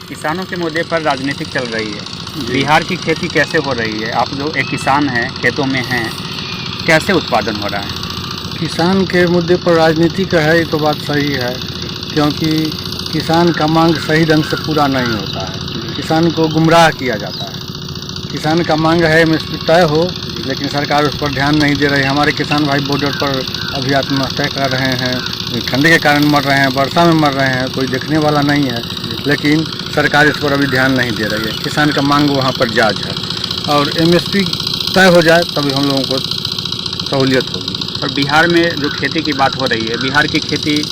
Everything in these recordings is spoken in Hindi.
किसानों के मुद्दे पर राजनीतिक चल रही है। बिहार की खेती कैसे हो रही है? आप जो एक किसान हैं, खेतों में हैं, कैसे उत्पादन हो रहा है? किसान के मुद्दे पर राजनीति का है, ये तो बात सही है, क्योंकि किसान का मांग सही ढंग से पूरा नहीं होता है। किसान को गुमराह किया जाता है। किसान का मांग है एमएसपी तय हो, लेकिन सरकार उस पर ध्यान नहीं दे रही। हमारे किसान भाई बॉर्डर पर अभी आत्महत्या कर रहे हैं, ठंड के कारण मर रहे हैं, वर्षा में मर रहे हैं, कोई देखने वाला नहीं है, लेकिन सरकार इस पर अभी ध्यान नहीं दे रही है। किसान का मांग वहाँ पर जायज़ है, और एमएसपी तय हो जाए तभी हम लोगों को सहूलियत होगी। और बिहार में जो खेती की बात हो रही है, बिहार की खेती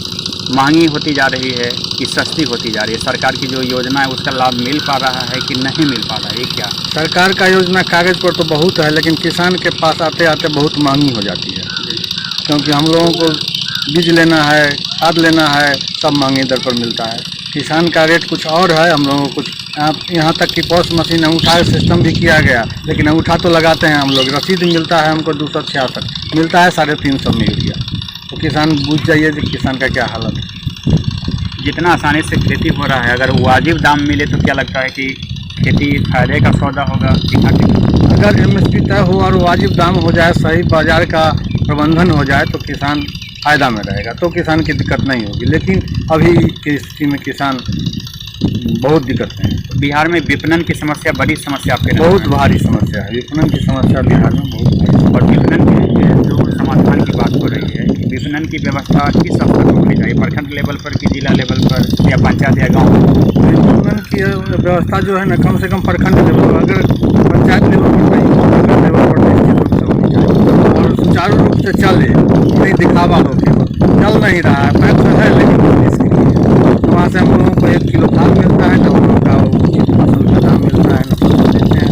महंगी होती जा रही है कि सस्ती होती जा रही है? सरकार की जो योजना है उसका लाभ मिल पा रहा है कि नहीं मिल पा रहा है, ये क्या? सरकार का योजना कागज़ पर तो बहुत है, लेकिन किसान के पास आते आते बहुत महंगी हो जाती है, क्योंकि हम लोगों को बीज लेना है, खाद लेना है, सब महंगी दर पर मिलता है। किसान का रेट कुछ और है, हम लोगों को कुछ यहाँ तक कि पॉस मशीन अंगूठा सिस्टम भी किया गया, लेकिन अंगूठा तो लगाते हैं हम लोग। रसीद मिलता है हमको 266 मिलता है, 350 में यूरिया। तो किसान बुझ जाइए कि किसान का क्या हालत है। जितना आसानी से खेती हो रहा है, अगर वाजिब दाम मिले तो क्या लगता है कि खेती फायदे का सौदा होगा? अगर एमएसपी तय हो और वाजिब दाम हो जाए, सही बाजार का प्रबंधन हो जाए, तो किसान फायदा में रहेगा, तो किसान की दिक्कत नहीं होगी। लेकिन अभी की स्थिति में किसान बहुत दिक्कत है। बिहार में विपणन की समस्या बड़ी समस्या आपके बहुत भारी समस्या है। विपणन की समस्या बिहार में बहुत भारी। और विपणन के जो समाधान की बात हो रही है, विपणन की व्यवस्था किस स्तर पर होनी चाहिए? प्रखंड लेवल पर कि जिला लेवल पर या पंचायत या गाँव? विपणन की व्यवस्था जो है ना, कम से कम प्रखंड लेवल पर, अगर पंचायत लेवल पर नहीं, प्रखंड लेवल पर निश्चित रूप से होनी चाहिए और सुचारू रूप से चले, नहीं दिखावा हो केवल। चल नहीं रहा है, पैक्स है लेकिन इसके लिए वहाँ से हम लोगों को 1 किलो खाद मिलता है, तो हम लोग का फसल का दाम मिलता है, न फसल देते हैं।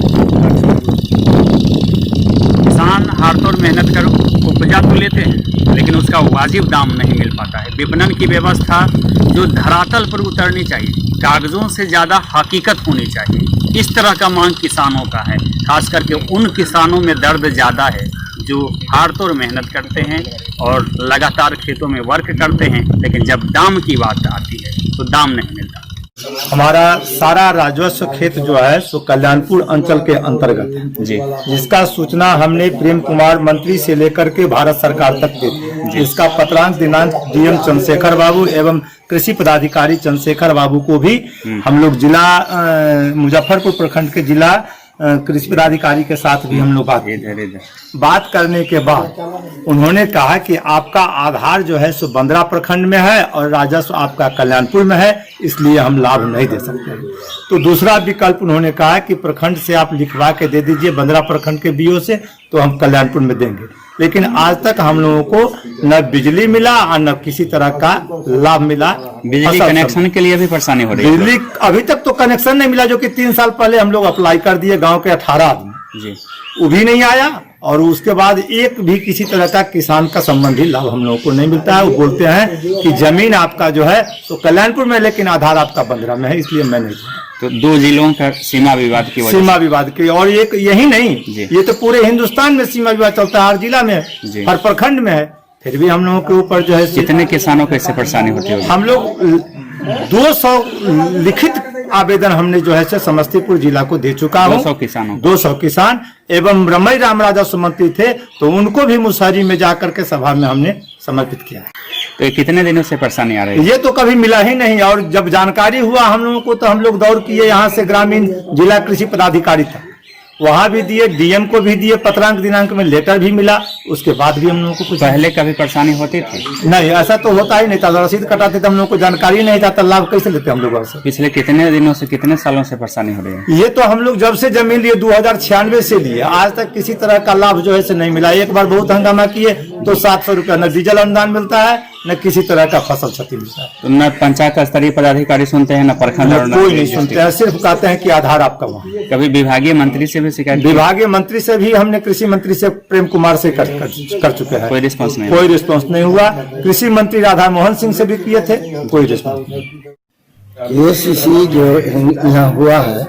किसान हाथ तोड़ मेहनत कर उपजा तो लेते हैं, लेकिन उसका वाजिब दाम नहीं मिल पाता है। विपणन की व्यवस्था जो धरातल पर उतरनी चाहिए, कागजों से ज़्यादा हकीकत होनी चाहिए, इस तरह का मांग किसानों का है। खास करके उन किसानों में दर्द ज़्यादा है जो हाथ तोड़ मेहनत करते हैं और लगातार खेतों में वर्क करते हैं, लेकिन जब दाम की बात आती है तो दाम नहीं मिलता। हमारा सारा राजस्व खेत जो है सो कल्याणपुर अंचल के अंतर्गत है जी, जिसका सूचना हमने प्रेम कुमार मंत्री से लेकर के भारत सरकार तक दे दी। इसका पत्रांक दिनांक डीएम चंद्रशेखर बाबू एवं कृषि पदाधिकारी चंद्रशेखर बाबू को भी हम लोग जिला मुजफ्फरपुर प्रखंड के जिला कृषि पदाधिकारी के साथ भी हम लोग बात करने के बाद उन्होंने कहा कि आपका आधार जो है सो बंदरा प्रखंड में है और राजस्व आपका कल्याणपुर में है, इसलिए हम लाभ नहीं दे सकते। तो दूसरा विकल्प उन्होंने कहा कि प्रखंड से आप लिखवा के दे दीजिए बंदरा प्रखंड के बीओ से, तो हम कल्याणपुर में देंगे। लेकिन आज तक हम लोगों को न बिजली मिला और न किसी तरह का लाभ मिला। बिजली कनेक्शन के लिए भी परेशानी हो रही है? बिजली अभी तक तो कनेक्शन नहीं मिला, जो कि 3 साल पहले हम लोग अप्लाई कर दिए, गांव के 18 आदमी जी, वो भी नहीं आया। और उसके बाद एक भी किसी तरह का किसान का संबंधी लाभ हम लोगों को नहीं मिलता है। वो बोलते हैं कि जमीन आपका जो है तो कल्याणपुर में, लेकिन आधार आपका बंदरा में है, इसलिए मैं नहीं। तो 2 जिलों का सीमा विवाद की वजह, सीमा विवाद की, और एक यही नहीं, ये तो पूरे हिंदुस्तान में सीमा विवाद चलता है, हर जिला में, हर प्रखंड में है। फिर भी हम लोगों के ऊपर जो है, कितने किसानों को इससे परेशानी होती है? हम लोग 200 लिखित आवेदन हमने जो है समस्तीपुर जिला को दे चुका हूँ। 200 किसान एवं रमई राम राजस्व मंत्री थे, तो उनको भी मुसहरी में जाकर के सभा में हमने समर्पित किया। तो कितने दिनों से परेशानी आ रही है? ये तो कभी मिला ही नहीं, और जब जानकारी हुआ हम लोगों को तो हम लोग दौड़ किए, यहाँ से ग्रामीण जिला कृषि पदाधिकारी था, वहाँ भी दिए, डीएम को भी दिए, पत्रांक दिनांक में लेटर भी मिला। उसके बाद भी हम लोगों को कुछ पहले कभी परेशानी होती थी? नहीं, ऐसा तो होता ही नहीं था। रसीद कटाते थे हम लोग को जानकारी नहीं था, तो लाभ कैसे लेते हम लोग से? पिछले कितने दिनों से, कितने सालों से परेशानी हो रही है? ये तो हम लोग जब से जमीन लिए 2096 से लिए, आज तक किसी तरह का लाभ जो है से नहीं मिला। एक बार बहुत हंगामा किए तो 700 रुपया न डीजल अनुदान मिलता है, न किसी तरह का फसल क्षति मिलता है। तो न पंचायत स्तरीय पदाधिकारी सुनते हैं, न प्रखंड, कोई नहीं सुनते हैं, सिर्फ कहते हैं कि आधार आपका वहाँ। कभी विभागीय मंत्री से भी शिकायत? विभागीय मंत्री से भी हमने, कृषि मंत्री से प्रेम कुमार से कर चुके हैं, कोई रिस्पॉन्स नहीं? कोई रिस्पॉन्स नहीं हुआ। कृषि मंत्री राधा मोहन सिंह से भी किए थे, कोई रिस्पॉन्स नहीं। केसीसी जो यहाँ हुआ है,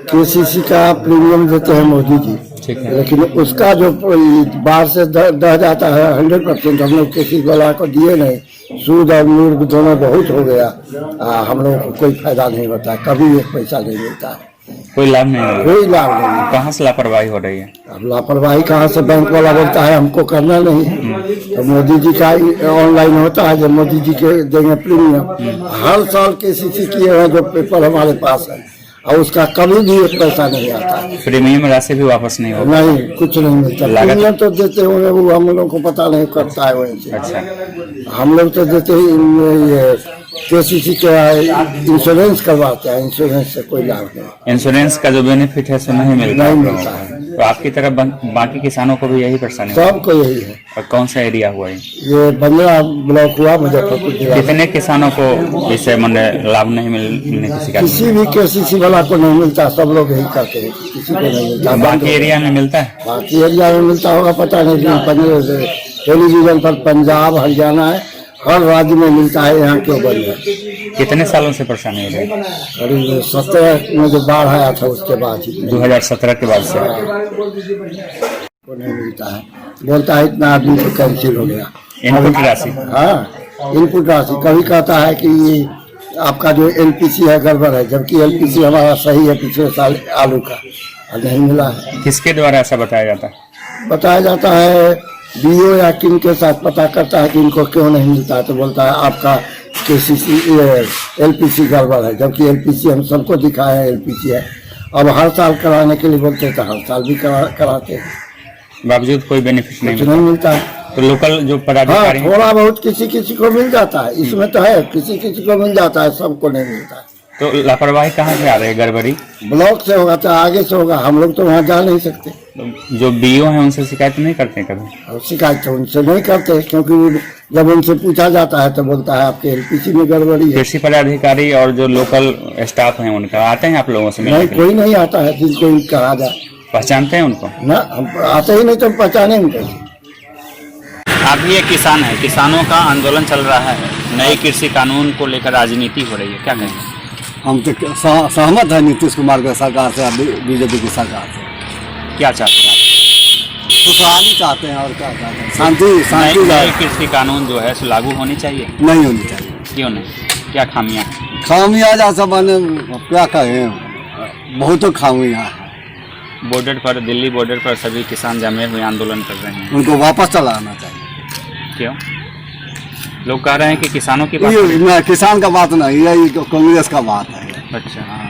केसीसी का प्रीमियम देते हैं मोदी जी, ठीक है। लेकिन उसका जो बाहर से दह जाता है 100%, हम लोग किसी वाला को दिए नहीं। सूद और मूर्ख दोनों बहुत हो गया। हम लोगों को कोई फायदा नहीं होता, कभी एक पैसा नहीं मिलता है, कोई लाभ नहीं है। कोई लाभ नहीं। कहाँ से लापरवाही हो रही है? अब लापरवाही कहाँ से? बैंक वाला बोलता है हमको करना नहीं है, तो मोदी जी का ऑनलाइन होता है, जब मोदी जी के देंगे प्रीमियम। हर साल KCC किए हुए जो पेपर हमारे पास है, और उसका कभी भी एक पैसा नहीं आता। प्रीमियम राशि भी वापस नहीं होता? नहीं, कुछ नहीं मिलता। प्रीमियम तो देते होंगे, वो हम लोगों को पता नहीं करता है वहीं से। अच्छा, हम लोग तो देते ही ये KCC के इंश्योरेंस करवाते हैं, इंश्योरेंस से कोई लाभ नहीं। इंश्योरेंस का जो बेनिफिट है सो नहीं मिलता? नहीं मिलता है। तो आपकी तरह बाकी किसानों को भी यही परेशानी है? सबको यही है। और कौन सा एरिया हुआ है ये 15 ब्लॉक हुआ मुजफ्फरपुर जिला। कितने किसानों को इससे लाभ नहीं मिलने की शिकायत? किसी भी KCC वाला को नहीं मिलता, सब लोग यही करते हैं, किसी को नहीं मिलता। बाकी एरिया में मिलता है? बाकी एरिया में मिलता होगा, पता नहीं। टेलीविजन पर पंजाब, हरियाणा है, हर राज्य में मिलता है, यहाँ क्यों बंद है? कितने सालों से परेशानी है? करीब 17 में जो बाढ़ आया था उसके बाद ही 2017 के बाद से को नहीं मिलता है। बोलता है इतना आदमी तो कैंसिल हो गया इनपुट राशि। हाँ, इनपुट राशि। कभी कहता है कि ये आपका जो LPC है गड़बड़ है, जबकि LPC हमारा सही है पिछले साल आलू का, और नहीं मिला है। किसके द्वारा ऐसा बताया जाता है? बताया जाता है BO या किन के साथ पता करता है कि इनको क्यों नहीं मिलता है, तो बोलता है आपका KCC LPC गड़बड़ है, जबकि LPC हम सबको दिखाया है LPC है। अब हर साल कराने के लिए बोलते हैं तो हर साल भी कराते हैं, बावजूद कोई बेनिफिट नहीं कुछ मिलता? नहीं मिलता है। तो लोकल जो हाँ, पदाधिकारी हैं, थोड़ा बहुत किसी किसी को मिल जाता है, इसमें तो है किसी किसी को मिल जाता है, सबको नहीं मिलता है। तो लापरवाही कहाँ से आ रही है, गड़बड़ी? ब्लॉक से होगा चाहे आगे से होगा, हम लोग तो वहाँ जा नहीं सकते। तो जो BO है उनसे शिकायत नहीं करते कभी? और शिकायत तो उनसे नहीं करते, क्योंकि जब उनसे पूछा जाता है तो बोलता है आपके LPC में गड़बड़ी है। कृषि पदाधिकारी और जो लोकल स्टाफ है उनका आते हैं आप लोगों से मिलने नहीं, के लिए? कोई नहीं आता है जिनको कहा जाए। पहचानते हैं उनको? ना, हम आते ही नहीं तो हम पहचाने कैसे। आप भी एक किसान है, किसानों का आंदोलन चल रहा है, नए कृषि कानून को लेकर राजनीति हो रही है, क्या कहेंगे? हम तो सहमत है नीतीश कुमार के सरकार से, BJP की सरकार से। क्या चाहते हैं आप? खुशहाली चाहते हैं, और क्या चाहते हैं? शांति नए जाए। कृषि कानून जो है सो लागू होनी चाहिए? नहीं होनी चाहिए। क्यों नहीं? क्या खामियां हैं? खामियाजा सब क्या कहें, बहुत खामियां है। बॉर्डर पर, दिल्ली बॉर्डर पर सभी किसान जमे हुए आंदोलन कर रहे हैं, उनको वापस चला आना चाहिए। क्यों? लोग कह रहे हैं कि किसानों की बात ये किसान का बात नहीं है, ये कांग्रेस का बात है। अच्छा, हाँ,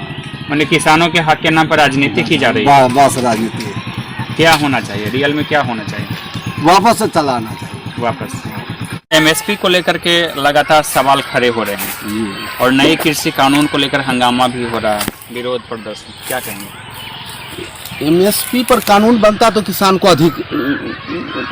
मतलब किसानों के हक के नाम पर राजनीति की जा रही है। बस राजनीति है। क्या होना चाहिए, रियल में क्या होना चाहिए? वापस से चलाना चाहिए। वापस MSP को लेकर के लगातार सवाल खड़े हो रहे हैं और नए कृषि कानून को लेकर हंगामा भी हो रहा है, विरोध प्रदर्शन, क्या कहेंगे? MSP पर कानून बनता तो किसान को अधिक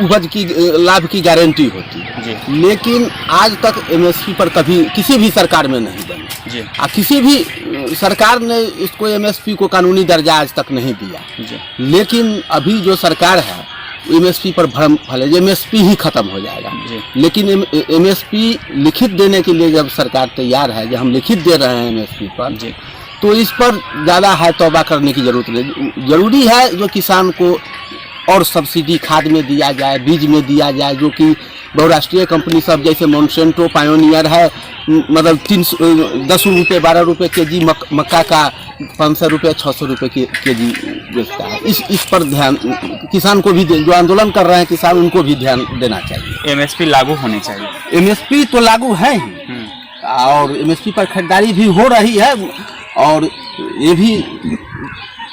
उपज की लाभ की गारंटी होती जी। लेकिन आज तक MSP पर कभी किसी भी सरकार में नहीं बनी जी। किसी भी सरकार ने इसको MSP को कानूनी दर्जा आज तक नहीं दिया जी। लेकिन अभी जो सरकार है MSP पर भ्रम फैले, MSP ही खत्म हो जाएगा जी। लेकिन MSP लिखित देने के लिए जब सरकार तैयार है, जब हम लिखित दे रहे हैं MSP पर जी। तो इस पर ज़्यादा है तौबा करने की जरूरत नहीं। जरूरी है जो किसान को और सब्सिडी खाद में दिया जाए, बीज में दिया जाए, जो कि बहुराष्ट्रीय कंपनी सब जैसे मोनसेंटो, पायोनियर है, मतलब 10 रुपये 12 रुपये केजी मक्का का 500 रुपये 600 रुपये केजी बेचता है। इस पर ध्यान किसान को भी जो आंदोलन कर रहे हैं किसान, उनको भी ध्यान देना चाहिए। MSP लागू होनी चाहिए। MSP तो लागू है ही और MSP पर खरीदारी भी हो रही है और ये भी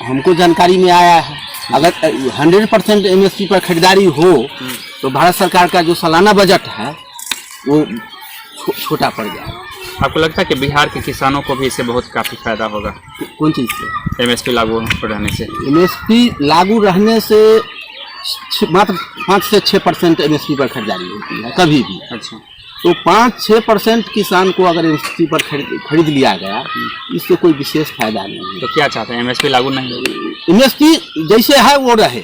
हमको जानकारी में आया है अगर 100% MSP पर खरीदारी हो तो भारत सरकार का जो सालाना बजट है वो छोटा पड़ जाएगा। आपको लगता है कि बिहार के किसानों को भी इससे बहुत काफ़ी फायदा होगा? कौन चीज़ से? MSP लागू रहने से? MSP लागू रहने से मात्र 5 से 6% MSP पर खरीदारी होती है कभी भी। अच्छा, तो 5-6% किसान को अगर MSP पर खरीद लिया गया इससे कोई विशेष फायदा नहीं है। तो क्या चाहते हैं, MSP लागू नहीं? MSP जैसे है वो रहे,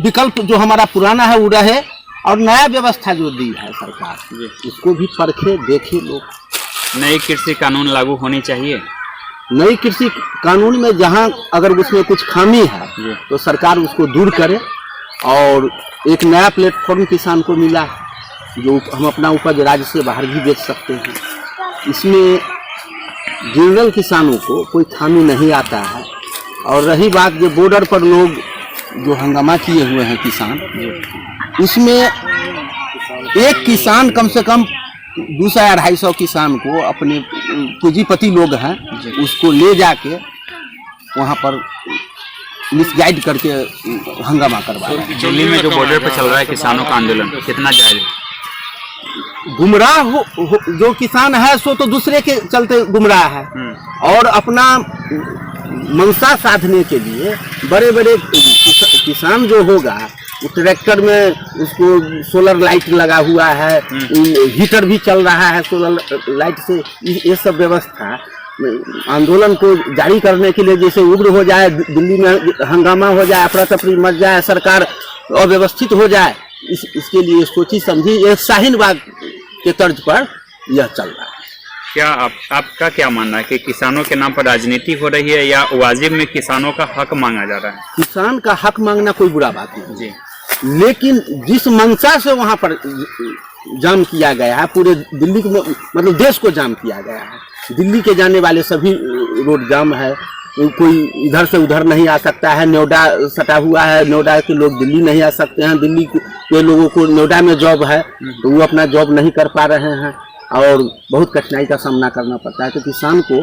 विकल्प जो हमारा पुराना है वो रहे और नया व्यवस्था जो दी है सरकार उसको भी परखे देखे लोग। नई कृषि कानून लागू होनी चाहिए? नई कृषि कानून में जहां अगर उसमें कुछ खामी है तो सरकार उसको दूर करे, और एक नया प्लेटफॉर्म किसान को मिला है जो हम अपना उपज राज्य से बाहर भी बेच सकते हैं। इसमें जनरल किसानों को कोई खामी नहीं आता है। और रही बात जो बॉर्डर पर लोग जो हंगामा किए हुए हैं किसान, उसमें एक किसान कम से कम 200-250 किसान को अपने पूंजीपति लोग हैं उसको ले जाके वहाँ पर मिसगाइड करके हंगामा करवा रहे हैं। दिल्ली में जो बॉर्डर पर चल रहा है किसानों का आंदोलन कितना जायज है? गुमराह हो जो किसान है सो तो दूसरे के चलते गुमराह है, और अपना मंशा साधने के लिए बड़े बड़े किसान जो होगा वो ट्रैक्टर में उसको सोलर लाइट लगा हुआ है, हीटर भी चल रहा है सोलर लाइट से। ये सब व्यवस्था आंदोलन को जारी करने के लिए जैसे उग्र हो जाए, दिल्ली में हंगामा हो जाए, अफरा तफरी मच जाए, सरकार अव्यवस्थित हो जाए, इसके लिए सोची समझी ये शाहीन बाग के तर्ज पर यह चल रहा है। क्या आपका क्या मानना है कि किसानों के नाम पर राजनीति हो रही है या वाजिब में किसानों का हक मांगा जा रहा है? किसान का हक मांगना कोई बुरा बात नहीं जी, लेकिन जिस मंशा से वहाँ पर जाम किया गया है, पूरे दिल्ली को मतलब देश को जाम किया गया है, दिल्ली के जाने वाले सभी रोड जाम है, कोई इधर से उधर नहीं आ सकता है, नोएडा सटा हुआ है, नोएडा के लोग दिल्ली नहीं आ सकते हैं, दिल्ली के लोगों को नोएडा में जॉब है तो वो अपना जॉब नहीं कर पा रहे हैं और बहुत कठिनाई का सामना करना पड़ता है। तो किसान को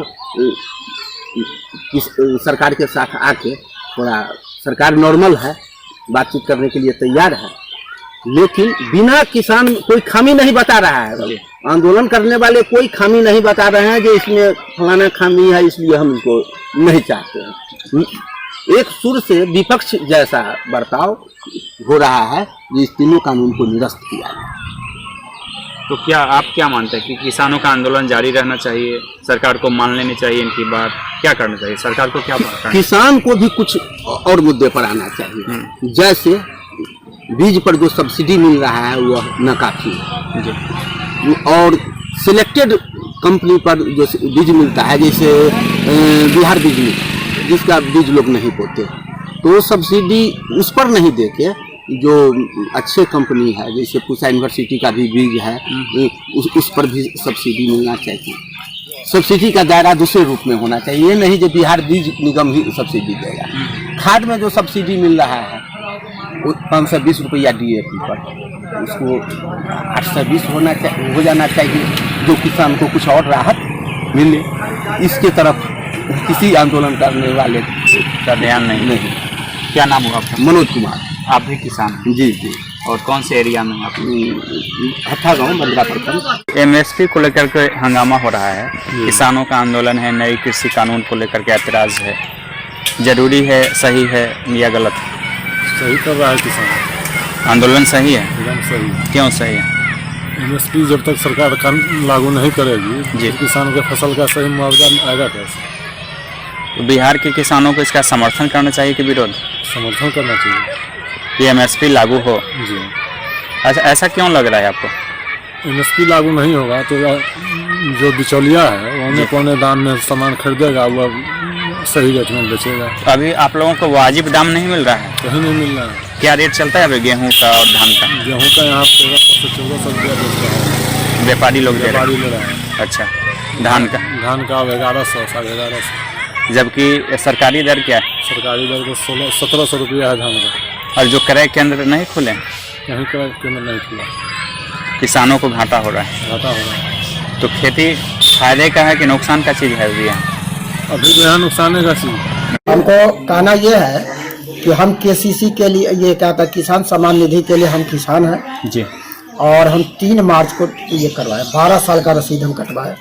सरकार के साथ आके थोड़ा, सरकार नॉर्मल है, बातचीत करने के लिए तैयार है, लेकिन बिना किसान कोई खामी नहीं बता रहा है। आंदोलन करने वाले कोई खामी नहीं बता रहे हैं कि इसमें फलाना खामी है इसलिए हम इनको नहीं चाहते हैं। एक सुर से विपक्ष जैसा बर्ताव हो रहा है जो इस तीनों कानून को निरस्त किया है। तो क्या आप क्या मानते हैं कि किसानों का आंदोलन जारी रहना चाहिए, सरकार को मान लेनी चाहिए इनकी बात, क्या करना चाहिए, सरकार को क्या बात? किसान को भी कुछ और मुद्दे पर आना चाहिए, जैसे बीज पर जो सब्सिडी मिल रहा है वह नाकाफी है, और सिलेक्टेड कंपनी पर जो बीज मिलता है जैसे बिहार बीज मिलता, जिसका बीज लोग नहीं बोते, तो सब्सिडी उस पर नहीं देके जो अच्छे कंपनी है जैसे पूसा यूनिवर्सिटी का भी बीज है उस पर भी सब्सिडी मिलना चाहिए। सब्सिडी का दायरा दूसरे रूप में होना चाहिए, ये नहीं जो बिहार बीज निगम ही सब्सिडी देगा। खाद में जो सब्सिडी मिल रहा है 520 रुपया DAP पर, उसको 820 हो जाना चाहिए, जो किसान को कुछ और राहत मिले। इसके तरफ किसी आंदोलन करने वाले का ध्यान नहीं। क्या नाम हुआ आपका? मनोज कुमार। आप भी किसान हैं? जी जी। और कौन से एरिया में आप? हत्था गाँव बंदरा प्रखंड। MSP को लेकर के हंगामा हो रहा है, किसानों का आंदोलन है, नई कृषि कानून को लेकर के ऐतराज है, जरूरी है, सही है या गलत? सही कर रहा है किसान, आंदोलन सही है। एकदम सही। क्यों सही है? MSP जब तक सरकार कानून लागू नहीं करेगी जी, तो किसान के फसल का सही मुआवजा आएगा कैसे? तो बिहार के किसानों को इसका समर्थन करना चाहिए कि विरोध? समर्थन करना चाहिए कि MSP लागू हो। जी। अच्छा, ऐसा क्यों लग रहा है आपको? MSP लागू नहीं होगा तो जो बिचौलिया है वो औने पौने दाम में सामान खरीदेगा, वह सही रेट में बेचेगा। अभी आप लोगों को वाजिब दाम नहीं मिल रहा है? कहीं नहीं मिल रहा है। क्या रेट चलता है अभी गेहूं का और धान का? गेहूँ का यहाँ 1300 से 1400 रुपया बेचता है, व्यापारी लोग दे रहे व्यापारी हैं। ले रहा है। अच्छा, धान का? धान का 1100 1150। जबकि सरकारी दर क्या है? सरकारी दर तो 1700 रुपया है धान का। और जो क्रय केंद्र नहीं खुले, कहीं क्रय केंद्र नहीं खुला, किसानों को घाटा हो रहा है। घाटा हो रहा है। तो खेती फायदे का है कि नुकसान का चीज़ है अभी यहाँ? अभी जो है नुकसान का चीज। हमको कहना ये है कि हम KCC के लिए, ये क्या था, किसान सम्मान निधि के लिए हम किसान हैं जी, और हम 3 मार्च को ये करवाए, 12 साल का रसीद हम कटवाए।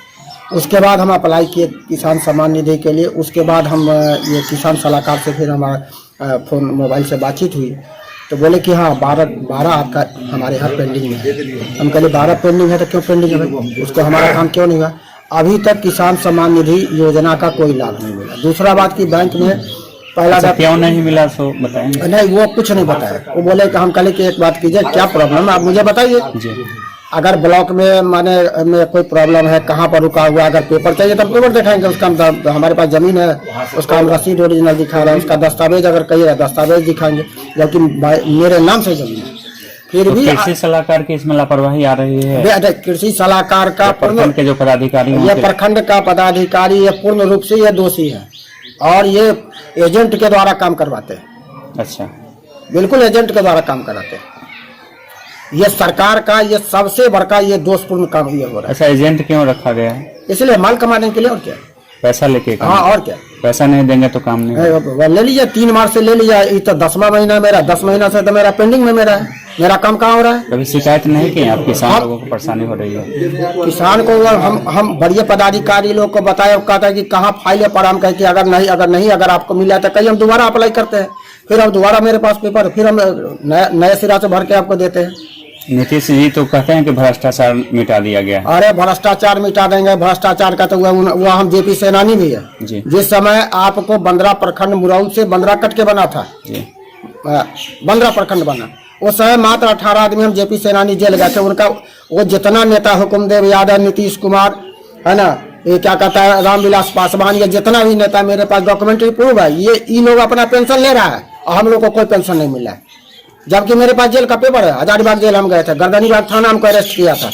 उसके बाद हम अप्लाई किए किसान सम्मान निधि के लिए। उसके बाद हम ये किसान सलाहकार से फिर हमारा फ़ोन मोबाइल से बातचीत हुई तो बोले कि हाँ 12 आपका हमारे यहाँ पेंडिंग में है। हम कहले 12 पेंडिंग है तो क्यों पेंडिंग है भाई, उसको हमारा काम क्यों नहीं हुआ? अभी तक किसान सम्मान निधि योजना का कोई लाभ नहीं मिला। दूसरा बात की बैंक में पहला क्यों नहीं मिला सो बताएंगे? नहीं, वो कुछ नहीं बताया। वो बोले कि हम कहले कि एक बात कीजिए, क्या प्रॉब्लम है आप मुझे बताइए। अगर ब्लॉक में में कोई प्रॉब्लम है, कहाँ पर रुका हुआ, अगर पेपर चाहिए तो पेपर दिखाएंगे, उसका हमारे पास जमीन है, उसका हम रसीद ओरिजिनल दिखा रहे हैं, उसका दस्तावेज अगर कहिएगा दस्तावेज दिखाएंगे, जबकि मेरे नाम से जमीन है। फिर भी कृषि सलाहकार की इसमें लापरवाही आ रही है। कृषि सलाहकार का प्रखंड के जो पदाधिकारी ये प्रखंड का पदाधिकारी ये पूर्ण रूप से ये दोषी है और ये एजेंट के द्वारा काम करवाते हैं। अच्छा, बिल्कुल एजेंट के द्वारा काम कराते हैं। ये सरकार का ये सबसे बड़का ये दोषपूर्ण काम ये हो रहा है। अच्छा, एजेंट क्यों रखा गया है? इसलिए माल कमाने के लिए, और क्या, पैसा लेके काम। हाँ, और क्या, पैसा नहीं देंगे तो काम नहीं होगा। ले लीजिए, 3 मार्च से ले लिया, ये तो 10वां महीना मेरा, 10 महीना से तो मेरा पेंडिंग में मेरा है, मेरा काम कहाँ हो रहा है? कभी शिकायत नहीं की आप? किसान लोगों को परेशानी हो रही है। किसान को हम बड़े पदाधिकारी लोग को बताया, कहता है कि कहाँ फाइल है पर, हम कहते हैं अगर आपको मिला तो कहीं हम दोबारा अप्लाई करते हैं, फिर अब दोबारा मेरे पास पेपर, फिर हम नए सिरा से भर के आपको देते हैं। नीतीश जी तो कहते हैं कि भ्रष्टाचार मिटा दिया गया है। अरे भ्रष्टाचार मिटा देंगे, भ्रष्टाचार का तो वो हम जेपी सेनानी भी है जी। जिस समय आपको बंदरा प्रखंड मुरऊ से बंदरा कट के बना था जी, बंदरा प्रखंड बना, उस समय मात्र 18 आदमी हम जेपी सेनानी जेल गए थे। उनका वो जितना नेता, हुकुमदेव यादव, नीतीश कुमार, है ना, ये क्या कहता है, रामविलास पासवान, ये जितना भी नेता, मेरे पास डॉक्यूमेंट्री प्रूफ है, ये लोग अपना पेंशन ले रहा है और हम लोग को कोई पेंशन नहीं मिला है। जबकि मेरे पास जेल का पेपर है, हजारीबाग जेल हम गए थे, गर्दनीबाग थाना हमको अरेस्ट किया था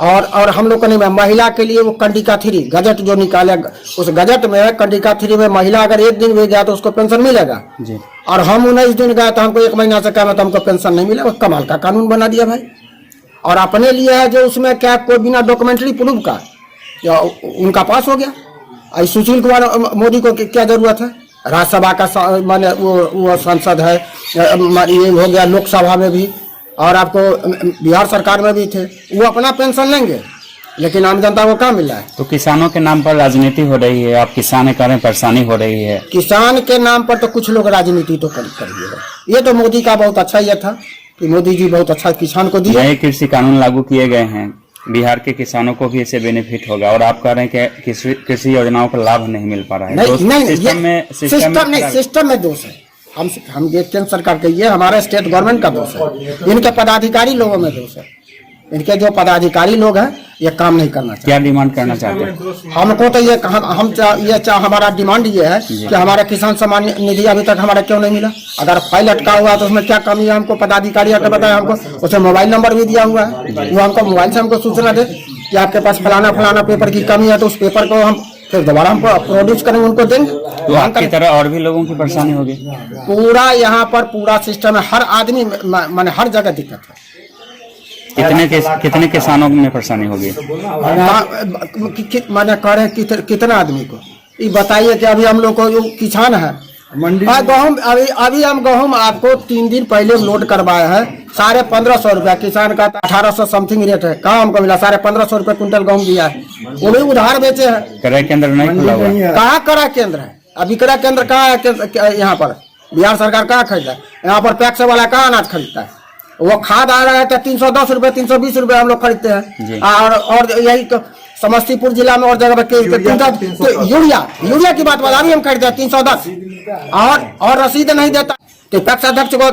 और हम लोग को नहीं, महिला के लिए वो कंडिका 3 गजट जो निकाले, उस गजट में कंडिका 3 में महिला अगर 1 दिन भी गया तो उसको पेंशन मिलेगा जी। और हम 19 दिन गए तो हमको 1 महीना से कम है तो हमको पेंशन नहीं मिला। वो कमाल का कानून बना दिया भाई। और अपने लिए है जो उसमें क्या कोई बिना डॉक्यूमेंट्री प्रूफ का या उनका पास हो गया। सुशील कुमार मोदी को क्या जरूरत है? राज्यसभा का माने वो सांसद है, ये हो गया लोकसभा में भी, और आपको बिहार सरकार में भी थे, वो अपना पेंशन लेंगे लेकिन आम जनता को कहाँ मिल रहा है? तो किसानों के नाम पर राजनीति हो रही है, आप किसान के कारण परेशानी हो रही है। किसान के नाम पर तो कुछ लोग राजनीति तो करिए। ये तो मोदी का बहुत अच्छा ये था कि मोदी जी बहुत अच्छा किसान को दिए। नए कृषि कानून लागू किए गए हैं, बिहार के किसानों को भी इससे बेनिफिट होगा और आप कह रहे हैं कि कृषि योजनाओं का लाभ नहीं मिल पा रहा है। सिस्टम में दोष है। हम ये केंद्र सरकार के, ये हमारा स्टेट गवर्नमेंट का दोष है, इनके पदाधिकारी लोगों में दोष है। इनके जो पदाधिकारी लोग हैं ये काम नहीं करना चाहिए। क्या डिमांड करना चाहते हैं? हमको तो ये हमारा डिमांड ये है कि हमारा किसान सम्मान निधि अभी तक हमारा क्यों नहीं मिला? अगर फाइल अटका हुआ है तो उसमें क्या कमी है? हमको पदाधिकारी आकर बताया, हमको उसमें मोबाइल नंबर भी दिया हुआ है, वो हमको मोबाइल से हमको सूचना दे कि आपके पास फलाना पेपर की कमी है, तो उस पेपर को हम फिर दोबारा हम प्रोड्यूस करेंगे, उनको देंगे। तो आपकी तरह और भी लोगों की परेशानी होगी? पूरा यहाँ पर पूरा सिस्टम है, हर आदमी माने हर जगह दिक्कत है। कितने किसानों में परेशानी होगी? माने कह रहे हैं कितना आदमी को ये बताइए कि अभी हम लोग को जो किसान है मंडी गेहूँ, अभी हम गेहूँ आपको 3 दिन पहले लोड करवाए हैं, 1550 रुपया। किसान का 1800 समथिंग रेट है, कहाँ हमको मिला? 1550 रुपया कुंटल गेहूँ दिया है, वो भी उधार बेचे हैं। क्रय केंद्र नहीं खुला हुआ है? कहाँ क्रय केंद्र है? अभी क्रय केंद्र कहाँ है? यहाँ पर बिहार सरकार कहाँ खरीदा है? यहाँ पर पैक्स वाला कहाँ अनाज खरीदता है? वो खाद आ रहा है तो 310 रुपए 320 रुपए हम लोग खरीदते हैं। और यही समस्तीपुर जिला में और जगह पर यूरिया की बात बता, अभी हम खरीदते हैं 310 और रसीद नहीं देता। तो पैक्स अध्यक्ष को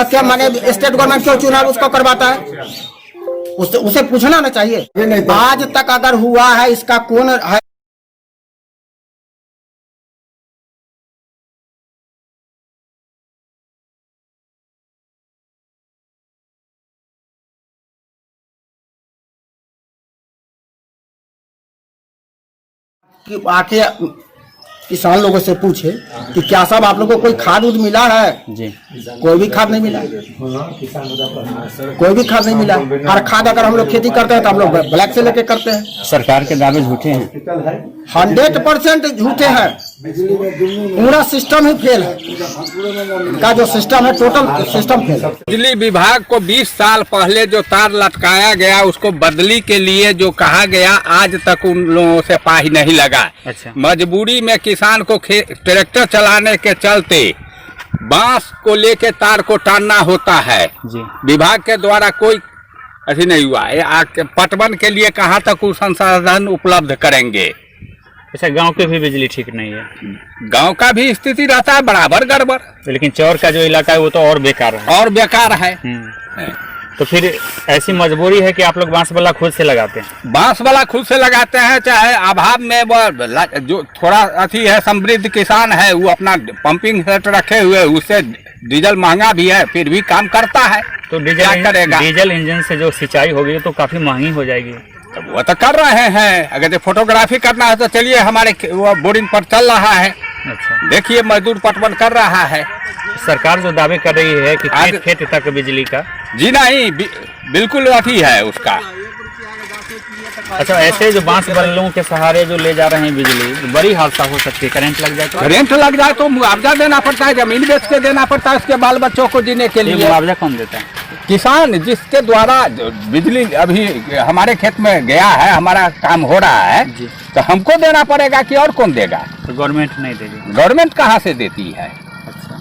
क्या माने स्टेट गवर्नमेंट क्यों चुनाव उसको करवाता है? उसे पूछना ना चाहिए। आज तक अगर हुआ है इसका कौन है? कि आके किसान लोगों से पूछे कि क्या साहब आप लोगों को कोई खाद उद मिला है? जी, कोई भी खाद नहीं मिला, कोई भी खाद नहीं मिला। और खाद अगर हम लोग खेती करते हैं तो हम लोग ब्लैक से लेके करते हैं। सरकार के दावे झूठे हैं, 100% झूठे हैं। पूरा सिस्टम ही फेल है, का जो सिस्टम है टोटल सिस्टम फेल है। बिजली विभाग को 20 साल पहले जो तार लटकाया गया उसको बदली के लिए जो कहा गया, आज तक उन लोगों से पा ही नहीं लगा। अच्छा। मजबूरी में किसान को ट्रैक्टर चलाने के चलते बांस को लेके तार को टानना होता है जी। विभाग के द्वारा कोई ऐसी नहीं हुआ। पटवन के लिए कहाँ तक संसाधन उपलब्ध करेंगे? अच्छा, गांव के भी बिजली ठीक नहीं है? गांव का भी स्थिति रहता है बराबर गड़बड़, लेकिन चौर का जो इलाका है वो तो और बेकार है। और बेकार है। तो फिर ऐसी मजबूरी है कि आप लोग बांस वाला खुद से लगाते हैं? बांस वाला खुद से लगाते हैं, चाहे अभाव में वो जो थोड़ा अथी है समृद्ध किसान है वो अपना पंपिंग सेट रखे हुए, उससे डीजल महंगा भी है फिर भी काम करता है। तो क्या करेगा? डीजल इंजन से जो सिंचाई होगी तो काफी महंगी हो जाएगी। तो वो तो कर रहे हैं, अगर फोटोग्राफी करना है तो चलिए हमारे वो बोरिंग पर चल रहा है। अच्छा, देखिए मजदूर पटवन कर रहा है। सरकार जो दावे कर रही है कि खेत खेत तक बिजली का, जी नहीं, बिल्कुल अथी है उसका। अच्छा, ऐसे जो बांस बल्लों के सहारे जो ले जा रहे हैं बिजली, बड़ी हादसा हो सकती है। करंट लग जाए तो? करंट लग जाए तो मुआवजा देना पड़ता है, जमीन बेच के देना पड़ता है उसके बाल बच्चों को जीने के लिए। मुआवजा कौन देता है? किसान, जिसके द्वारा बिजली अभी हमारे खेत में गया है, हमारा काम हो रहा है, तो हमको देना पड़ेगा कि और कौन देगा? तो गवर्नमेंट नहीं देगी? गवर्नमेंट कहाँ से देती है? अच्छा,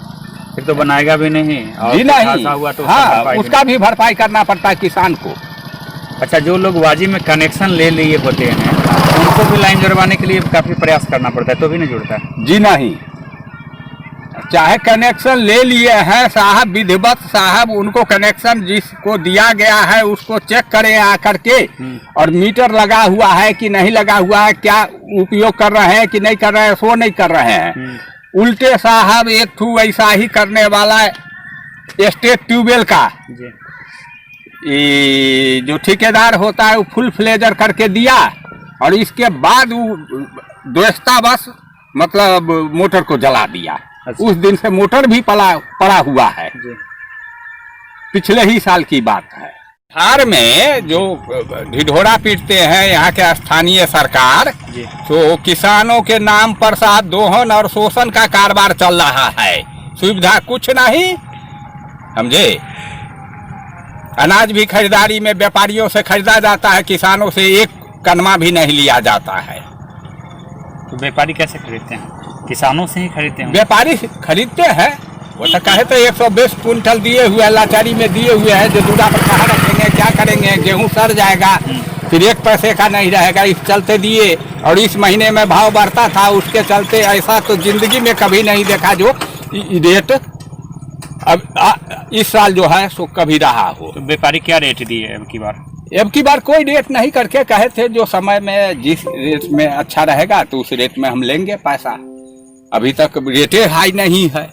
फिर तो बनाएगा भी नहीं और जी नहीं। हादसा हुआ तो हाँ, उसका भी भरपाई करना पड़ता है किसान को। अच्छा, जो लोग वाजी में कनेक्शन ले लिए होते हैं उनको भी लाइन जुड़वाने के लिए काफी प्रयास करना पड़ता है, तो भी नहीं जुड़ता? जी नहीं, चाहे कनेक्शन ले लिए हैं साहब, विधिवत साहब उनको कनेक्शन जिसको दिया गया है उसको चेक करें आकर के, और मीटर लगा हुआ है कि नहीं लगा हुआ है, क्या उपयोग कर रहे हैं कि नहीं कर रहे हैं, सो नहीं कर रहे हैं। उल्टे साहब एक ठू ऐसा ही करने वाला स्टेट ट्यूबवेल का ये जो ठेकेदार होता है वो फुल फ्लेजर करके दिया, और इसके बाद वो दोस्ता बस मतलब मोटर को जला दिया। अच्छा। उस दिन से मोटर भी पड़ा हुआ है, पिछले ही साल की बात है। बिहार में जो ढिढोरा पीटते हैं यहाँ के स्थानीय सरकार, तो किसानों के नाम पर साथ दोहन और शोषण का कारोबार चल रहा है। सुविधा कुछ नहीं, समझे। अनाज भी खरीदारी में व्यापारियों से खरीदा जाता है, किसानों से एक कनमा भी नहीं लिया जाता है। तो व्यापारी कैसे खरीदते हैं? किसानों से ही खरीदते हैं? व्यापारी खरीदते हैं, वो तो कहे तो 120 कुंटल दिए हुए हैं, लाचारी में दिए हुए हैं, जो दूरा पर कहाँ रखेंगे, क्या करेंगे, गेहूं सड़ जाएगा, फिर एक पैसे का नहीं रहेगा, इस चलते दिए। और इस महीने में भाव बढ़ता था, उसके चलते ऐसा तो जिंदगी में कभी नहीं देखा जो रेट अब इस साल जो है सो कभी रहा हो। तो व्यापारी क्या रेट दिए अब की बार? कोई रेट नहीं करके कहे थे जो समय में जिस रेट में अच्छा रहेगा तो उस रेट में हम लेंगे पैसा। अभी तक रेटे हाई नहीं है,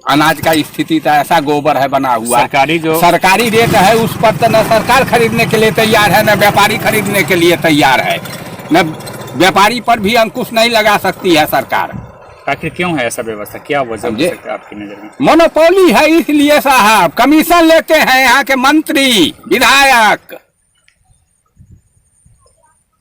अनाज का स्थिति तो ऐसा गोबर है बना हुआ। सरकारी रेट है उस पर तो न सरकार खरीदने के लिए तैयार है, न व्यापारी खरीदने के लिए तैयार है, न व्यापारी पर भी अंकुश नहीं लगा सकती है सरकार। आखिर क्यों है ऐसा व्यवस्था, क्या वजह हो सकता है आपकी नजर में? मोनोपोली है इसलिए साहब, कमीशन लेते हैं यहाँ के मंत्री विधायक।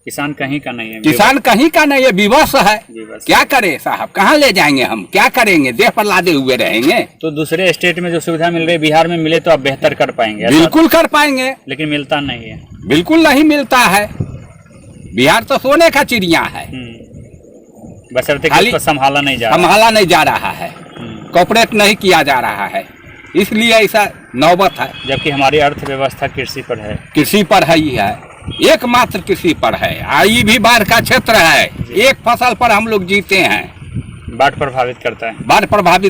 किसान कहीं का नहीं है, किसान कहीं का नहीं है, विवश है। क्या करें साहब, कहाँ ले जाएंगे हम, क्या करेंगे, देह पर लादे हुए रहेंगे। तो दूसरे स्टेट में जो सुविधा मिल रही है बिहार में मिले तो आप बेहतर कर पाएंगे? बिल्कुल कर पाएंगे, लेकिन मिलता नहीं है। बिल्कुल नहीं मिलता है, बिहार तो सोने का चिड़िया है, बशर्ते कि संभाला नहीं जा रहा है, कॉपरेट नहीं किया जा रहा है, इसलिए ऐसा नौबत है। जबकि हमारी अर्थव्यवस्था कृषि पर है, ही है, एकमात्र कृषि पर है। ये भी बाढ़ का क्षेत्र है, एक फसल पर हम लोग जीते हैं। बाढ़ प्रभावित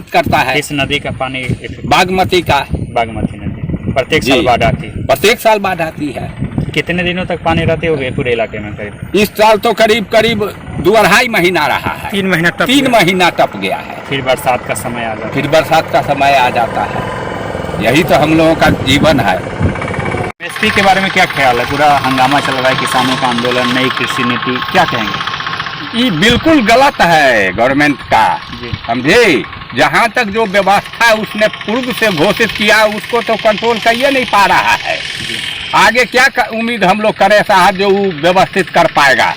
करता है। इस नदी का पानी बागमती नदी प्रत्येक साल बाढ़ आती है। कितने दिनों तक पानी रहते होंगे पूरे इलाके में? करीब इस साल तो करीब 2-2.5 महीना रहा है। 3 महीना टप गया है। फिर बरसात का समय आ जाता है। यही तो हम लोगों का जीवन है। एमएसपी के बारे में क्या ख्याल है? पूरा हंगामा चल रहा है, किसानों का आंदोलन, नई कृषि नीति, क्या कहेंगे? ये बिल्कुल गलत है गवर्नमेंट का, समझे। जहाँ तक जो व्यवस्था उसने पूर्व से घोषित किया उसको तो कंट्रोल करिए नहीं पा रहा है। आगे क्या उम्मीद हम लोग करें साहब जो व्यवस्थित कर पाएगा?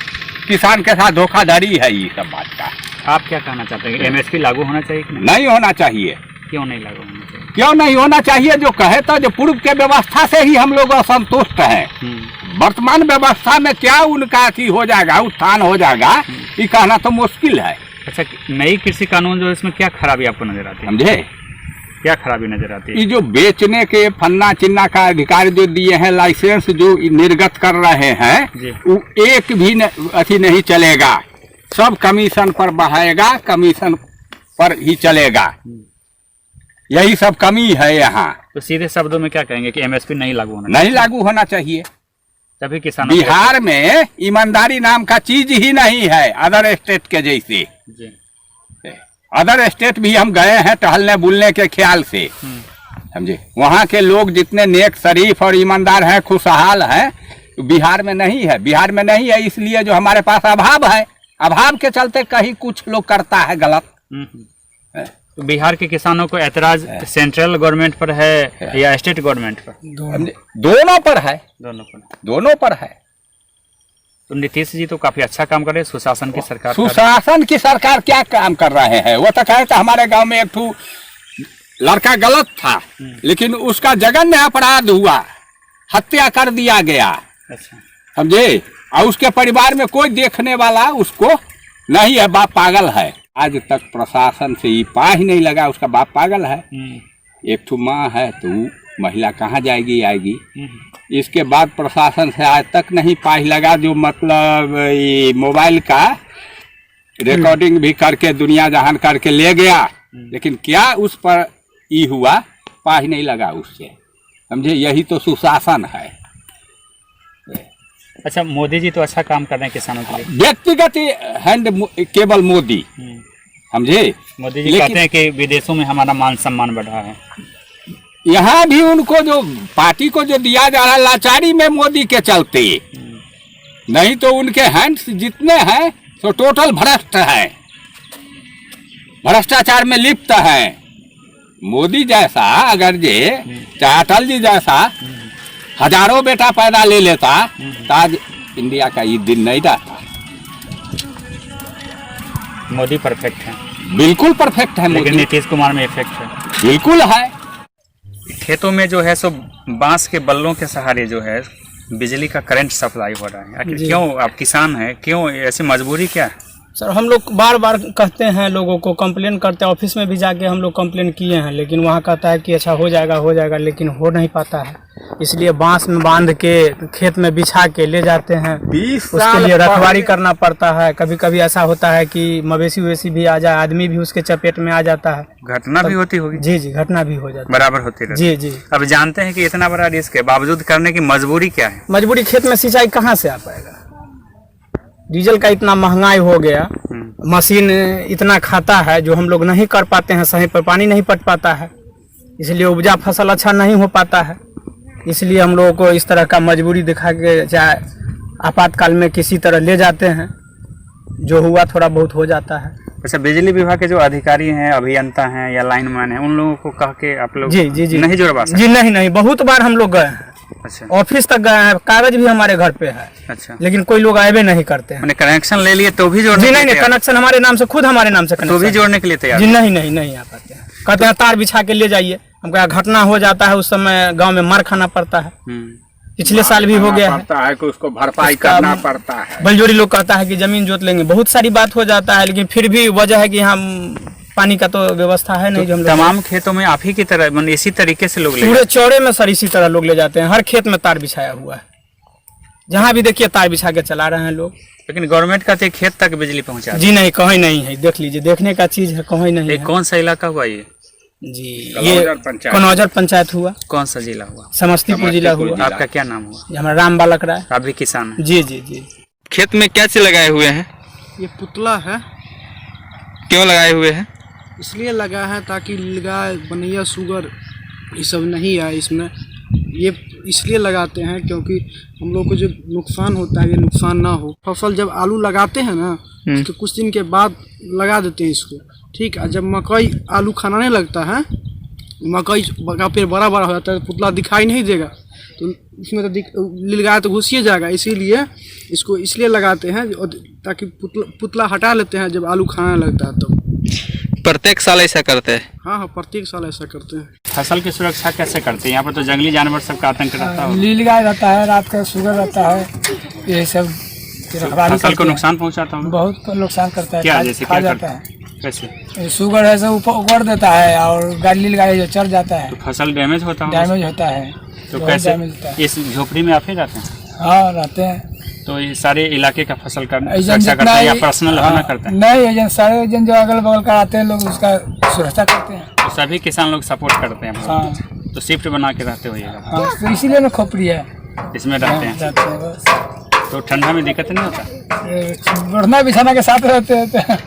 किसान के साथ धोखाधड़ी है ये सब बात का। आप क्या कहना चाहते हैं, एमएसपी लागू होना चाहिए कि नहीं होना चाहिए? क्यों नहीं लागू होना चाहिए? क्यों नहीं होना चाहिए? जो कहे तो जो पूर्व के व्यवस्था से ही हम लोग असंतुष्ट हैं। वर्तमान व्यवस्था में क्या उनका हो जाएगा, उत्थान हो जाएगा, ये कहना तो मुश्किल है। अच्छा, नई कृषि कानून जो इसमें क्या खराबी आपको नजर आती है? समझे, क्या खराबी नजर आती है? ये जो बेचने के फन्ना चिन्ना का अधिकार जो दिए हैं, लाइसेंस जो निर्गत कर रहे हैं, वो एक भी अथी नहीं चलेगा, सब कमीशन पर बहाएगा, कमीशन पर ही चलेगा। यही सब कमी है यहाँ। तो सीधे शब्दों में क्या कहेंगे कि एमएसपी नहीं लागू होना नहीं लागू होना चाहिए। तभी किसानों बिहार में ईमानदारी नाम का चीज ही नहीं है अदर स्टेट के जैसे। जी। अदर स्टेट भी हम गए हैं टहलने बुलने के ख्याल से, समझे, वहाँ के लोग जितने नेक शरीफ और ईमानदार हैं, खुशहाल हैं, बिहार में नहीं है। बिहार में नहीं है इसलिए जो हमारे पास अभाव है, अभाव के चलते कहीं कुछ लोग करता है गलत। तो बिहार के किसानों को ऐतराज सेंट्रल गवर्नमेंट पर है या स्टेट गवर्नमेंट पर? दोनों पर है, दोनों पर है। तो नीतीश जी तो काफी अच्छा काम कर रहे हैं, सुशासन की सरकार। सुशासन की सरकार क्या काम कर रहे हैं? वो तो कहे था हमारे गांव में एक ठू लड़का गलत था, लेकिन उसका जघन्य अपराध हुआ, हत्या कर दिया गया, अच्छा, समझे, और उसके परिवार में कोई देखने वाला उसको नहीं है, बाप पागल है। आज तक प्रशासन से ही पा ही नहीं लगा, उसका बाप पागल है। एक ठू माँ है तो महिला कहाँ जाएगी आएगी। इसके बाद प्रशासन से आज तक नहीं पा ही लगा, जो मतलब ये मोबाइल का रिकॉर्डिंग भी करके दुनिया जहान करके ले गया, लेकिन क्या उस पर ई हुआ, पा ही नहीं लगा उससे, समझे। यही तो सुशासन है। अच्छा, मोदी जी तो अच्छा काम कर रहे हैं किसानों के लिए। व्यक्तिगत हैंड केवल मोदी, समझे। मोदी जी कहते हैं कि विदेशों में हमारा मान सम्मान बढ़ा है। यहाँ भी उनको जो पार्टी को जो दिया जा रहा है लाचारी में मोदी के चलते, नहीं तो उनके हैंड्स जितने हैं तो टोटल भ्रष्ट है, भ्रष्टाचार में लिप्त है। मोदी जैसा अगर जे चाहे अटल जी जैसा हजारों बेटा पैदा ले लेता तो आज इंडिया का ये दिन नहीं रहता। मोदी परफेक्ट है, बिल्कुल परफेक्ट है, लेकिन मोदी नीतीश कुमार में इफेक्ट है। बिल्कुल है। खेतों में जो है सो बांस के बल्लों के सहारे जो है बिजली का करंट सप्लाई हो रहा है। आखिर क्यों? आप किसान हैं, क्यों ऐसी मजबूरी क्या है? सर हम लोग बार बार कहते हैं, लोगों को कंप्लेन करते हैं, ऑफिस में भी जाके हम लोग कंप्लेन किए हैं, लेकिन वहाँ कहता है कि अच्छा हो जाएगा, लेकिन हो नहीं पाता है। इसलिए बांस में बांध के खेत में बिछा के ले जाते हैं, उसके लिए रखवाली करना पड़ता है। कभी कभी ऐसा होता है कि मवेशी ववेशी भी आ जाए, आदमी भी उसके चपेट में आ जाता है। घटना भी होती होगी? जी जी, घटना भी हो जाती है, बराबर होती है। जी जी। अब जानते हैं कि इतना बड़ा रिस्क है, बावजूद करने की मजबूरी क्या है? मजबूरी, खेत में सिंचाई कहाँ से आ पाएगा? डीजल का इतना महंगाई हो गया, मशीन इतना खाता है, जो हम लोग नहीं कर पाते हैं, सही पर पानी नहीं पट पाता है, इसलिए उपजा फसल अच्छा नहीं हो पाता है। इसलिए हम लोगों को इस तरह का मजबूरी दिखा के चाहे आपातकाल में किसी तरह ले जाते हैं, जो हुआ थोड़ा बहुत हो जाता है। अच्छा, बिजली विभाग के जो अधिकारी हैं, अभियंता हैं या लाइनमैन हैं, उन लोगों को कह के आप लोग जी जी जी नहीं जुड़वा सकते? जी नहीं, बहुत बार हम लोग गए हैं। अच्छा, ऑफिस तक गए हैं, कागज भी हमारे घर पे है। अच्छा, लेकिन कोई लोग आए भी नहीं करते हैं। मैंने कनेक्शन ले लिए तो भी जोड़ने जी के लिए नहीं, तैयार? कनेक्शन हमारे नाम से, खुद हमारे नाम से तो भी कनेक्शन जोड़ने के लिए तैयार? जी नहीं आ पाते हैं। कहते हैं तार बिछा के ले जाइए। हम कहा घटना हो जाता है, उस समय गांव में मार खाना पड़ता है। पिछले साल भी हो गया है कि उसको भरपाई करना पड़ता है। बलजोरी लोग कहता है कि जमीन जोत लेंगे, बहुत सारी बात हो जाता है, लेकिन फिर भी वजह है कि हम पानी का तो व्यवस्था है नहीं, जो हम लोग तमाम खेतों में आप ही की तरह मतलब इसी तरीके से लोग ले पूरे चौड़े में सर इसी तरह लोग ले जाते हैं। हर खेत में तार बिछाया हुआ है, जहाँ भी देखिए तार बिछा के चला रहे हैं लोग। लेकिन गवर्नमेंट कहते हैं खेत तक बिजली पहुंचा। जी नहीं, कहीं नहीं है, देख लीजिए, देखने का चीज है, कहीं नहीं है। कौन सा इलाका हुआ ये? जी, ये कनौजर पंचायत हुआ। कौन सा जिला हुआ? समस्तीपुर जिला हुआ। आपका क्या नाम हुआ? हमारा राम बालक राय। आप भी किसान हैं? जी जी जी। खेत में क्या चीज लगाए हुए हैं? ये पुतला है। क्यों लगाए हुए हैं? इसलिए लगा है ताकि गाय, बनैया, सुगर ये सब नहीं आए इसमें। ये इसलिए लगाते हैं क्योंकि हम लोग को जो नुकसान होता है ये नुकसान ना हो। फसल जब आलू लगाते हैं ना, उसके कुछ दिन के बाद लगा देते हैं इसको, ठीक है। जब मकई आलू खाना नहीं लगता है, मकई का पेड़ बड़ा बड़ा हो जाता है, पुतला दिखाई नहीं देगा, तो उसमें तो लीलगाय तो घुसिए जाएगा। इसीलिए इसको इसलिए लगाते हैं ताकि पुतला हटा लेते हैं जब आलू खाने लगता है। तो प्रत्येक साल ऐसा करते हैं? हाँ, प्रत्येक साल ऐसा करते हैं। फसल की सुरक्षा कैसे करते हैं? यहाँ पर तो जंगली जानवर सबका आतंक रहता है। लीलगाय रहता है, रात का सुगर रहता है, ये सब फसल को नुकसान पहुँचाता है, बहुत नुकसान करता है। क्या जैसे क्या करता है? कैसे? शुगर है सब ऊपर देता है और लीलगाय जो चढ़ जाता है तो फसल डैमेज होता है। डैमेज होता है तो कैसे? इस झोपड़ी में आप ही रहते हैं? हाँ, रहते हैं। तो ये सारे इलाके का फसल का सुरक्षा करते हैं या पर्सनल अपना करते हैं? नहीं, एजेंट सारे एजेंट जो अगल बगल का आते हैं लोग उसका सुरक्षा करते हैं। तो सभी किसान लोग सपोर्ट करते हैं? हाँ। तो शिफ्ट बना के रहते होइएगा, हाँ, तो इसीलिए ना खोपड़ी है। इसमें रहते हैं। रहते हैं बस। तो ठंडा में दिक्कत नहीं होता? ये बढ़ना बिछाना के साथ रहते हैं।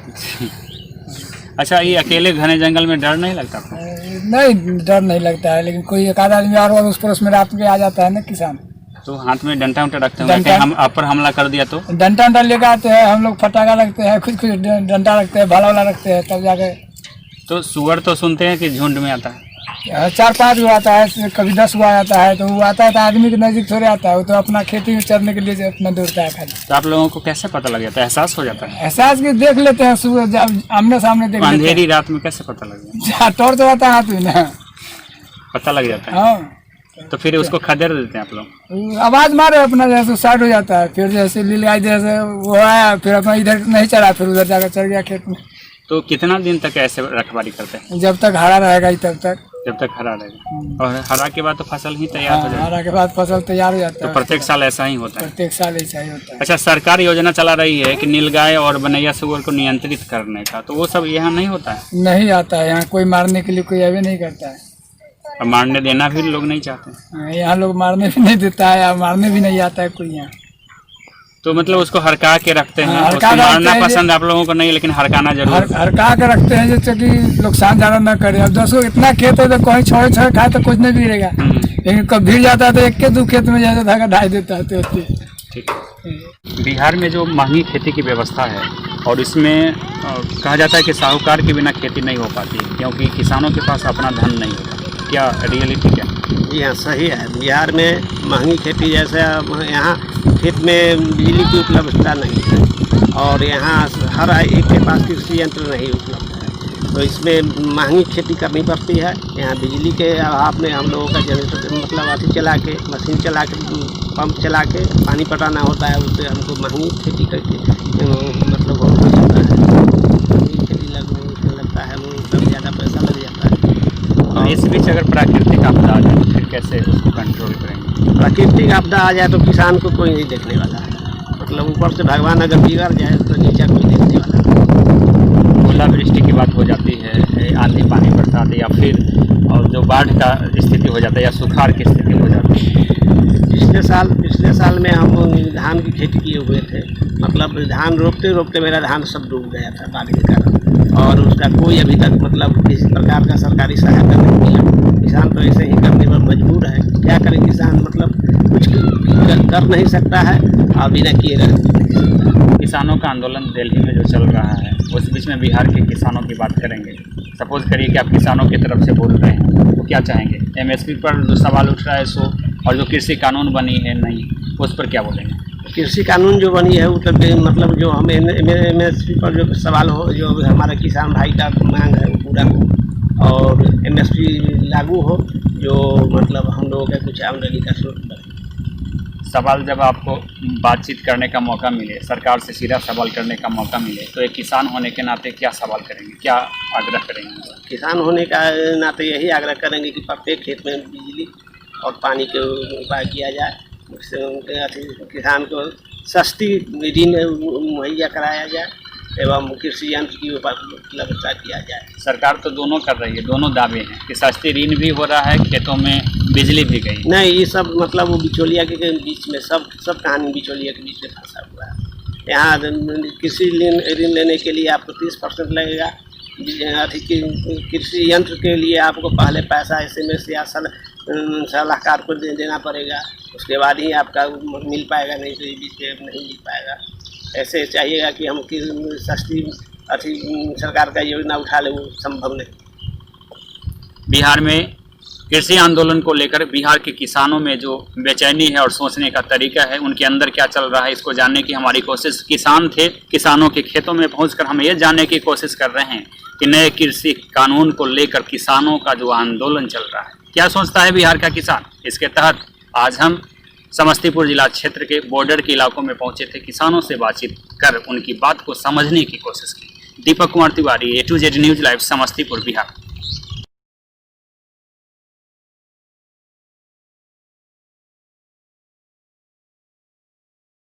अच्छा, ये अकेले घने जंगल में डर नहीं लगता आपको? नहीं, डर नहीं लगता है, लेकिन कोई एक आधा आदमी और उस पड़ोस में रात में आ जाता है ना किसान, तो हाथ में डंडा उंटा रखते होंगे, कहीं हम आप पर हमला कर दिया तो? डंडा लेकर आते हैं हम लोग, फटाका रखते हैं, कुछ डंडा रखते हैं, भाला वाला रखते हैं, तब जाके। तो सुअर तो सुनते हैं कि झुंड में आता है? 4-5 गो आता है, कभी 10 गो आता है, तो वो आता है तो आदमी के नजदीक थोड़े आता है, वो तो अपना खेती में चरने के लिए अपना दौड़ता है खाली। तो आप लोगों को कैसे पता लग जाता है, एहसास हो जाता है? एहसास की देख लेते हैं, सुबह आमने सामने देख लेते हैं। अंधेरी रात में कैसे पता लग जाता है? टॉर्च रहता है हाथ में ना, पता लग जाता है। हाँ, तो फिर उसको खदेड़ देते हैं आप लोग? आवाज मारे अपना, जैसे साइड हो जाता है, फिर जैसे लील जैसे वो आया, फिर अपना इधर नहीं चढ़ा, फिर उधर जाकर चढ़ गया खेत में। तो कितना दिन तक ऐसे रखवाली करते हैं? जब तक हरा रहेगा तब तक। जब तक हरा रहेगा। और हरा के बाद तो फसल ही तैयार हो जाएगी। हरा के बाद फसल तैयार हो जाता तो है। प्रत्येक साल ऐसा ही होता है? प्रत्येक साल ऐसा ही होता है। अच्छा, सरकार योजना चला रही है कि नीलगाय और बनैया सुअर को नियंत्रित करने का, तो वो सब यहाँ नहीं होता है? नहीं आता है यहाँ, कोई मारने के लिए कोई अभी नहीं करता है। और मारने देना भी लोग नहीं चाहते? यहाँ लोग मारने भी नहीं देता है, मारने भी नहीं आता है कोई यहाँ। तो मतलब उसको हरका के रखते हैं? हाँ, उसको मारना पसंद आप लोगों को नहीं, लेकिन हरकाना जरूर? हरका के रखते हैं जैसे कि नुकसान ज्यादा न करे। अब 10 इतना खेत है तो कहीं छोड़े खाए तो कुछ नहीं गिरेगा, लेकिन कब भीड़ जाता है तो 1-2 खेत में जैसे धागा ढाई देता है। तो ठीक है। बिहार में जो महंगी खेती की व्यवस्था है, और इसमें कहा जाता है कि साहूकार के बिना खेती नहीं हो पाती, क्योंकि किसानों के पास अपना धन नहीं होता, क्या रियलिटी क्या? जी हाँ, सही है। बिहार में महंगी खेती, जैसे यहाँ खेत में बिजली की उपलब्धता नहीं है, और यहाँ हर एक के पास कृषि यंत्र नहीं उपलब्ध है, तो इसमें महंगी खेती करनी पड़ती है। यहाँ बिजली के अभाव में हम लोगों का जनरेटर मतलब अथी चला के, मशीन चला के, पंप चला के पानी पटाना होता है, उससे हमको महंगी खेती करके मतलब बहुत होता है। महंगी खेती लगता है वो तब ज़्यादा पैसा लग जाता है। और इस बीच अगर प्राकृतिक आपदा आ जाए तो फिर कैसे उसको कंट्रोल करेंगे? प्राकृतिक आपदा आ जाए तो किसान को कोई नहीं देखने वाला है, मतलब ऊपर से भगवान अगर बिगड़ जाए तो नीचे कोई देखने वाला है। ओलावृष्टि की बात हो जाती है, आंधी पानी बरसात, या फिर और जो बाढ़ का स्थिति हो जाता है, या सुखाड़ की स्थिति हो जाती है। पिछले साल में हम धान की खेती किए हुए थे, मतलब धान रोपते रोपते मेरा धान सब डूब गया था बाढ़ के कारण, और उसका कोई अभी तक मतलब किसी प्रकार का सरकारी सहायता नहीं मिला। किसान तो ऐसे ही करने पर मजबूर है, क्या करे किसान, मतलब कुछ कर नहीं सकता है और बिना किए रह। किसानों का आंदोलन दिल्ली में जो चल रहा है, उस बीच में बिहार के किसानों की बात करेंगे। सपोज करिए कि आप किसानों की तरफ से बोल रहे हैं, तो क्या चाहेंगे? एमएसपी पर जो सवाल उठ रहा है सो, और जो कृषि कानून बनी है नहीं, उस पर क्या बोलेंगे? कृषि कानून जो बनी है वो तो मतलब जो हम एमएसपी पर जो सवाल हो, जो हमारा किसान भाई का मांग है वो पूरा हो, और एमएसपी लागू हो, जो मतलब हम लोगों का कुछ आमदनी का स्रोत बने। सवाल जब आपको बातचीत करने का मौका मिले, सरकार से सीधा सवाल करने का मौका मिले, तो एक किसान होने के नाते क्या सवाल करेंगे, क्या आग्रह करेंगे? किसान होने का नाते यही आग्रह करेंगे कि प्रत्येक खेत में बिजली और पानी के उपाय किया जाए, उससे उनके किसान को सस्ती ऋण मुहैया कराया जाए, एवं कृषि यंत्र की उपलब्धता किया जाए। सरकार तो दोनों कर रही है, दोनों दावे हैं कि सस्ती ऋण भी हो रहा है, खेतों में बिजली भी गई। नहीं, ये सब मतलब वो बिचौलिया के बीच में सब कहानी बिचौलिया के बीच में फंसा हुआ है। यहाँ कृषि ऋण लेने के लिए आपको 30% लगेगा, कृषि यंत्र के लिए आपको पहले पैसा SMS या सलाहकार को देना पड़ेगा, उसके बाद ही आपका मिल पाएगा, नहीं तो ये बीच में नहीं मिल पाएगा। ऐसे चाहिएगा कि हम सस्ती सरकार का योजना उठा ले, वो संभव नहीं। बिहार में कृषि आंदोलन को लेकर बिहार के किसानों में जो बेचैनी है और सोचने का तरीका है, उनके अंदर क्या चल रहा है, इसको जानने की हमारी कोशिश। किसान थे, किसानों के खेतों में पहुंचकर हम ये जानने की कोशिश कर रहे हैं कि नए कृषि कानून को लेकर किसानों का जो आंदोलन चल रहा है, क्या सोचता है बिहार का किसान। इसके तहत आज हम समस्तीपुर जिला क्षेत्र के बॉर्डर के इलाकों में पहुंचे थे, किसानों से बातचीत कर उनकी बात को समझने की कोशिश की। Deepak Kumar Tiwari, A to Z news live, Samastipur, Bihar.